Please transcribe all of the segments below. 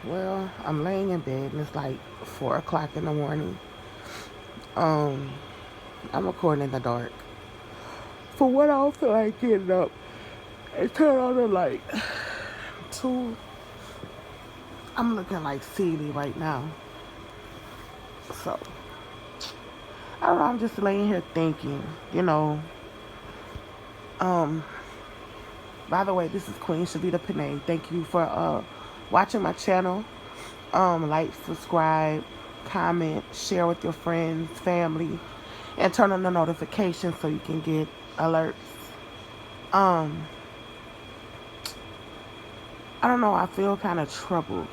Well, I'm laying in bed and it's like 4 o'clock in the morning. Um, I'm recording in the dark. For what I don't feel like getting up and turn on the light. Two, I'm looking like silly right now. So I don't know. I'm just laying here thinking. You know. Um. By the way, this is Queen Shavita Panay. Thank you for watching my channel. Like, subscribe, comment, share with your friends, family, and turn on the notifications so you can get alerts. Um, I don't know. I feel kind of troubled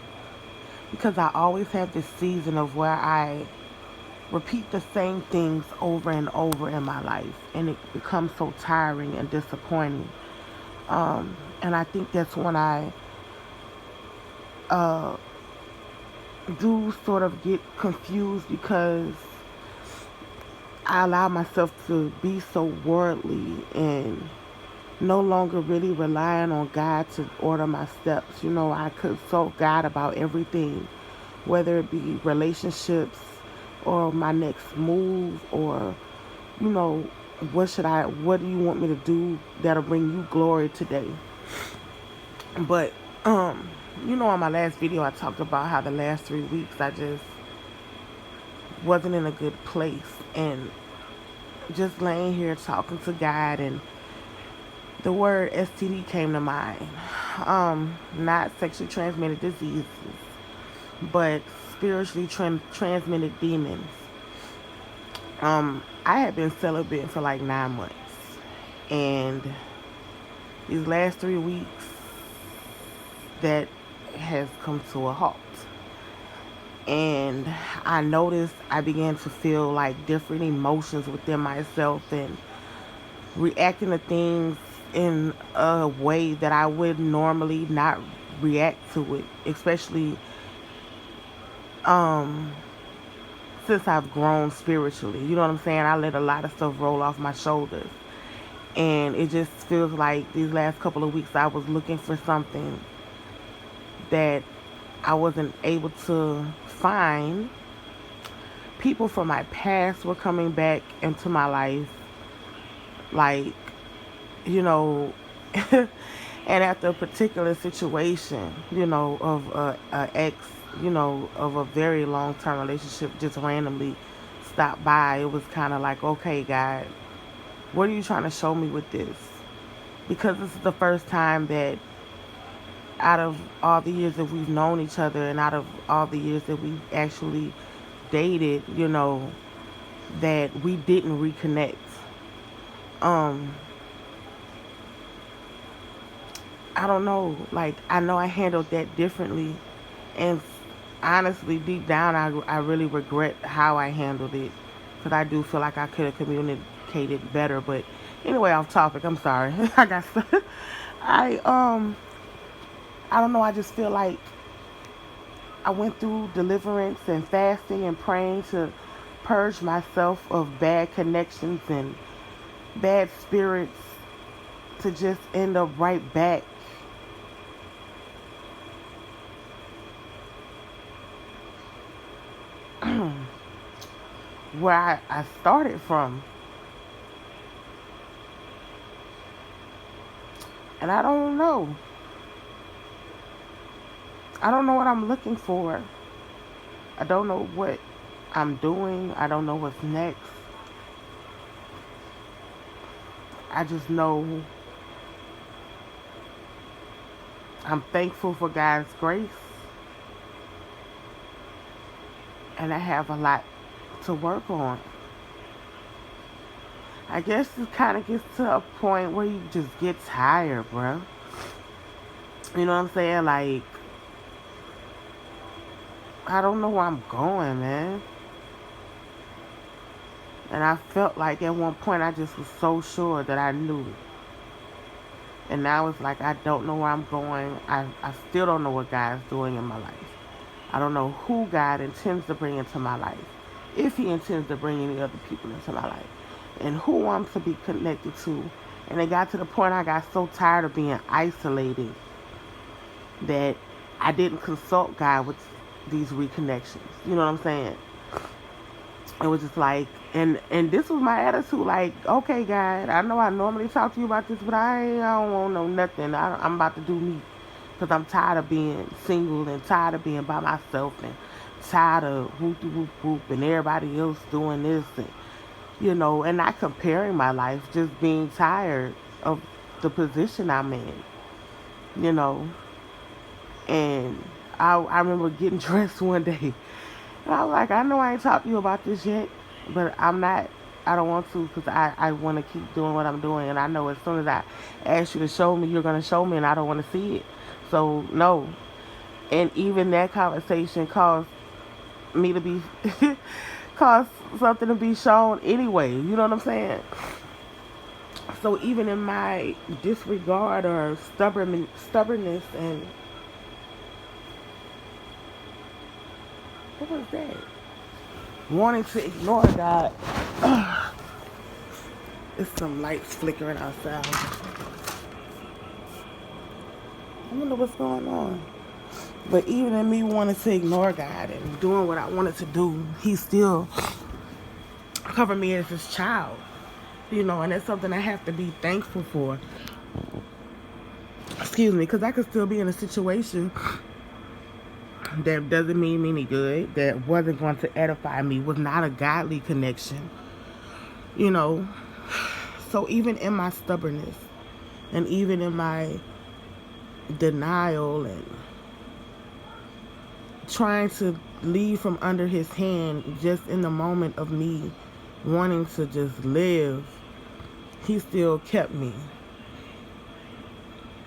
because I always have this season of where I repeat the same things over and over in my life, and it becomes so tiring and disappointing. And I think that's when I uh, do sort of get confused because I allow myself to be so worldly and no longer really relying on God to order my steps. You know, I consult God about everything, whether it be relationships or my next move or, you know, what do you want me to do that'll bring you glory today? But, on my last video, I talked about how the last 3 weeks I just wasn't in a good place and just laying here talking to God, and the word STD came to mind. Not sexually transmitted diseases, but spiritually transmitted demons. I had been celibate for like 9 months, and these last 3 weeks, that has come to a halt. And I noticed I began to feel like different emotions within myself and reacting to things in a way that I would normally not react to it, especially um since I've grown spiritually. You know what I'm saying? I let a lot of stuff roll off my shoulders. And it just feels like these last couple of weeks I was looking for something that I wasn't able to find. People from my past were coming back into my life, like, you know, and after a particular situation, of a ex, of a very long term relationship just randomly stopped by, it was kind of like, okay, God, what are you trying to show me with this? Because this is the first time that out of all the years that we've known each other and out of all the years that we've actually dated, that we didn't reconnect. Um, I don't know. Like, I know I handled that differently. And honestly, deep down, I really regret how I handled it. Because I do feel like I could have communicated better. But anyway, off topic. I'm sorry. I got stuck. I, um, I don't know. I just feel like I went through deliverance and fasting and praying to purge myself of bad connections and bad spirits to just end up right back where I started from. And I don't know. I don't know what I'm looking for. I don't know what I'm doing. I don't know what's next. I just know I'm thankful for God's grace. And I have a lot to work on. I guess it kind of gets to a point where you just get tired, bro. You know what I'm saying? Like, I don't know where I'm going, man. And I felt like at one point I just was so sure that I knew. And now it's like I don't know where I'm going. I still don't know what God's doing in my life. I don't know who God intends to bring into my life. If he intends to bring any other people into my life. And who I'm to be connected to. And it got to the point I got so tired of being isolated that I didn't consult God with these reconnections. You know what I'm saying? It was just like, and this was my attitude. Like, okay, God, I know I normally talk to you about this, but I don't want no nothing. I'm about to do me, because I'm tired of being single and tired of being by myself and tired of whoop whoop whoop and everybody else doing this and and not comparing my life, just being tired of the position I'm in, you know. And I remember getting dressed one day, and I was like, I know I ain't talked to you about this yet, but I'm not. I don't want to, because I want to keep doing what I'm doing, and I know as soon as I ask you to show me, you're gonna show me, and I don't want to see it. So no. And even that conversation caused me to be caused something to be shown anyway. You know what I'm saying? So even in my disregard or stubbornness and what was that? Wanting to ignore God. There's some lights flickering outside. I wonder what's going on. But even in me wanting to ignore God and doing what I wanted to do, He still covered me as His child. And that's something I have to be thankful for. Excuse me, because I could still be in a situation that doesn't mean me any good, that wasn't going to edify me, was not a godly connection. So even in my stubbornness and even in my denial and trying to leave from under His hand, just in the moment of me wanting to just live, He still kept me.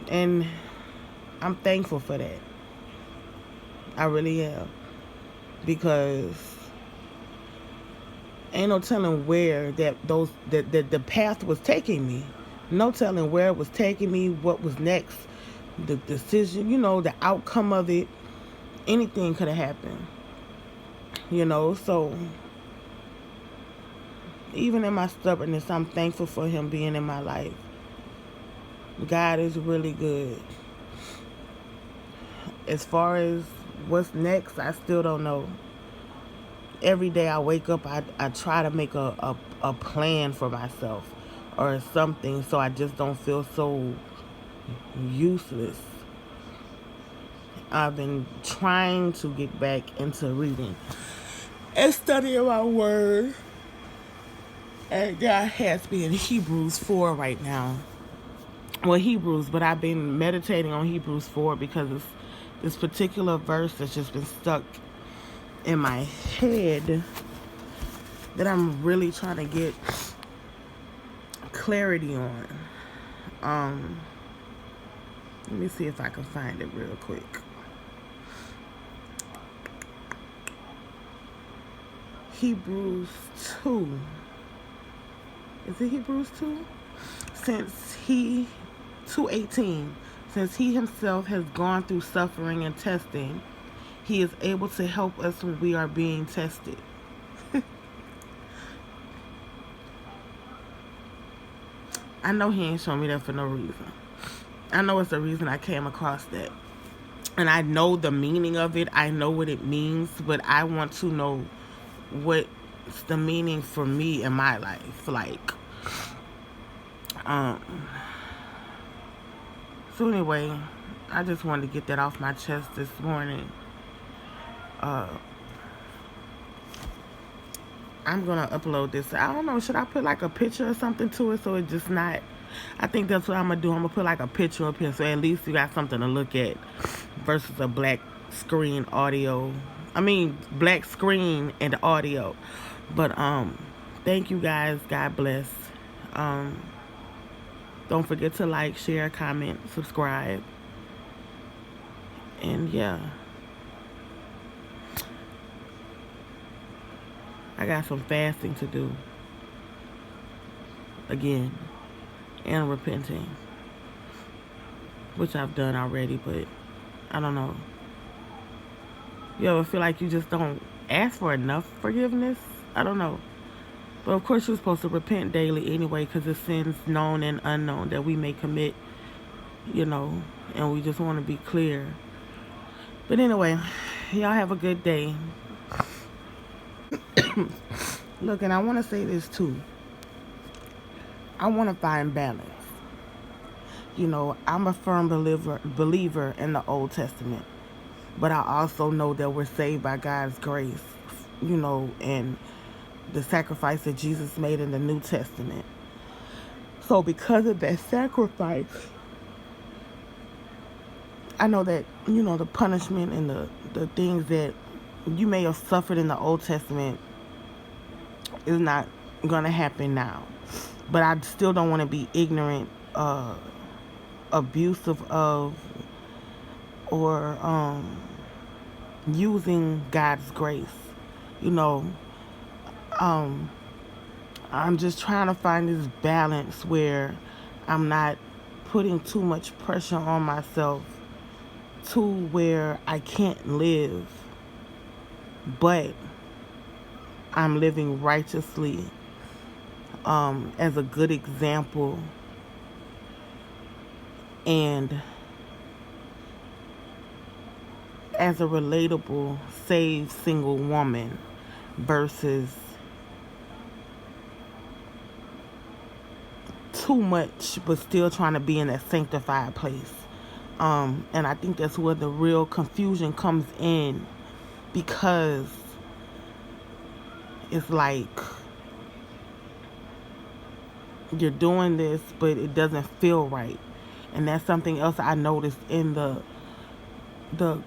And I'm thankful for that. I really am. Because ain't no telling where the path was taking me. No telling where it was taking me, what was next, the decision, the outcome of it. Anything could have happened. So even in my stubbornness, I'm thankful for Him being in my life. God is really good. As far as what's next, I still don't know. Every day I wake up, I try to make a plan for myself or something, so I just don't feel so useless. I've been trying to get back into reading and studying my word. And God has me in Hebrews 4 right now. Well, Hebrews, but I've been meditating on Hebrews 4 because it's this particular verse that's just been stuck in my head that I'm really trying to get clarity on. Let me see if I can find it real quick. Hebrews 2. Is it Hebrews 2? 2:18. Since He Himself has gone through suffering and testing, He is able to help us when we are being tested. I know He ain't showing me that for no reason. I know it's the reason I came across that. And I know the meaning of it. I know what it means, but I want to know what's the meaning for me in my life. So anyway, I just wanted to get that off my chest this morning. I'm gonna upload this. I don't know, should I put like a picture or something to it so it just not, I think that's what I'm gonna do. I'm gonna put like a picture up here so at least you got something to look at versus a black screen black screen and audio. But thank you guys. God bless. Don't forget to like, share, comment, subscribe. And yeah. I got some fasting to do. Again. And repenting. Which I've done already, but I don't know. You ever feel like you just don't ask for enough forgiveness? I don't know. But of course you're supposed to repent daily anyway, because it's sins known and unknown that we may commit, and we just want to be clear. But anyway, y'all have a good day. Look, and I want to say this too. I want to find balance. You know, I'm a firm believer in the Old Testament, but I also know that we're saved by God's grace, you know, and the sacrifice that Jesus made in the New Testament. So because of that sacrifice, I know that, you know, the punishment and the things that you may have suffered in the Old Testament is not going to happen now. But I still don't want to be ignorant, abusive of, or using God's grace. You know, um, I'm just trying to find this balance where I'm not putting too much pressure on myself to where I can't live, but I'm living righteously, as a good example, and as a relatable, saved single woman versus too much but still trying to be in that sanctified place. And I think that's where the real confusion comes in, because it's like you're doing this but it doesn't feel right. And that's something else I noticed in the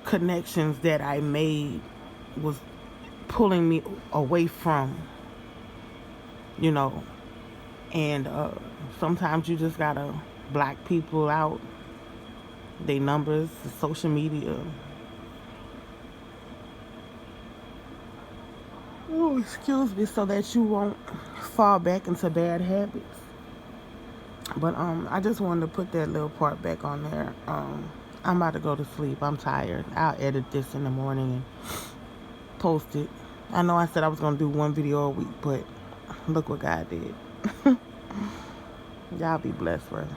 connections that I made was pulling me away from, you know. And sometimes you just gotta block people out, they numbers, social media. Oh, excuse me, so that you won't fall back into bad habits. But I just wanted to put that little part back on there. I'm about to go to sleep. I'm tired. I'll edit this in the morning and post it. I know I said I was gonna do one video a week, but look what God did. Y'all be blessed, brother.